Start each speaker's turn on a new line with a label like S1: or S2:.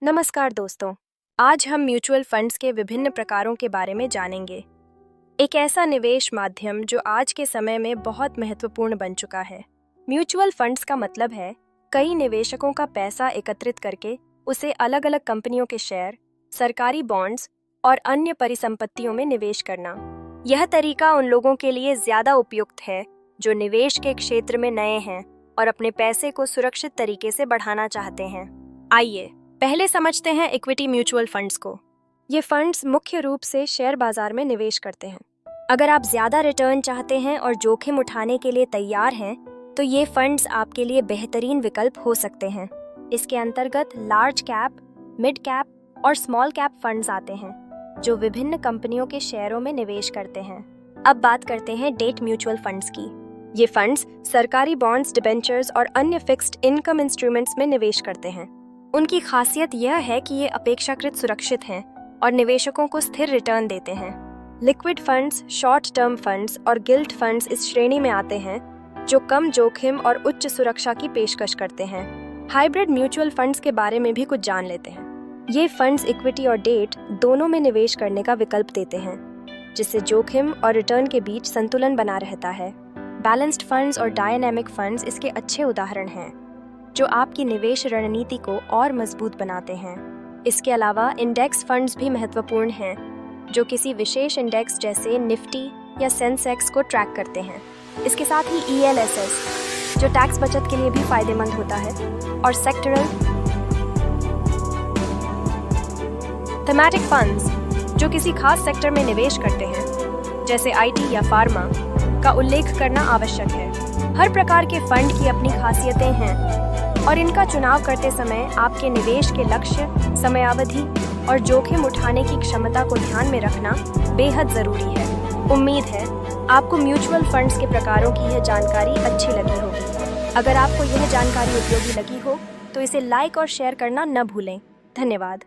S1: नमस्कार दोस्तों, आज हम म्यूचुअल फंड्स के विभिन्न प्रकारों के बारे में जानेंगे। एक ऐसा निवेश माध्यम जो आज के समय में बहुत महत्वपूर्ण बन चुका है। म्यूचुअल फंड्स का मतलब है कई निवेशकों का पैसा एकत्रित करके उसे अलग अलग कंपनियों के शेयर, सरकारी बॉन्ड्स और अन्य परिसंपत्तियों में निवेश करना। यह तरीका उन लोगों के लिए ज्यादा उपयुक्त है जो निवेश के क्षेत्र में नए हैं और अपने पैसे को सुरक्षित तरीके से बढ़ाना चाहते हैं। आइए पहले समझते हैं इक्विटी म्यूचुअल फंड्स को। ये फंड्स मुख्य रूप से शेयर बाजार में निवेश करते हैं। अगर आप ज्यादा रिटर्न चाहते हैं और जोखिम उठाने के लिए तैयार हैं, तो ये फंड्स आपके लिए बेहतरीन विकल्प हो सकते हैं। इसके अंतर्गत लार्ज कैप, मिड कैप और स्मॉल कैप फंड्स आते हैं, जो विभिन्न कंपनियों के शेयरों में निवेश करते हैं। अब बात करते हैं डेट म्यूचुअल फंड्स की। ये फंड्स सरकारी बॉन्ड्स, डिबेंचर्स और अन्य फिक्स्ड इनकम इंस्ट्रूमेंट्स में निवेश करते हैं। उनकी खासियत यह है कि ये अपेक्षाकृत सुरक्षित हैं और निवेशकों को स्थिर रिटर्न देते हैं। Liquid funds, short term funds और गिल्ट फंड्स इस श्रेणी में आते हैं, जो कम जोखिम और उच्च सुरक्षा की पेशकश करते हैं। हाइब्रिड म्यूचुअल फंड्स के बारे में भी कुछ जान लेते हैं। ये फंड्स इक्विटी और डेट दोनों में निवेश करने का विकल्प देते हैं, जिससे जोखिम और रिटर्न के बीच संतुलन बना रहता है। बैलेंस्ड फंड्स और डायनामिक फंड्स इसके अच्छे उदाहरण हैं, जो आपकी निवेश रणनीति को और मजबूत बनाते हैं। इसके अलावा इंडेक्स फंड्स भी महत्वपूर्ण हैं, जो किसी विशेष इंडेक्स जैसे निफ्टी या सेंसेक्स को ट्रैक करते हैं। इसके साथ ही ELSS, जो टैक्स बचत के लिए भी फायदेमंद होता है, और सेक्टरल थीमैटिक फंड्स, जो किसी खास सेक्टर में निवेश करते हैं, जैसे IT या फार्मा, का उल्लेख करना आवश्यक है। हर प्रकार के फंड की अपनी खासियतें हैं और इनका चुनाव करते समय आपके निवेश के लक्ष्य, समयावधि और जोखिम उठाने की क्षमता को ध्यान में रखना बेहद जरूरी है। उम्मीद है आपको म्यूचुअल फंड्स के प्रकारों की यह जानकारी अच्छी लगी होगी। अगर आपको यह जानकारी उपयोगी लगी हो तो इसे लाइक और शेयर करना न भूलें। धन्यवाद।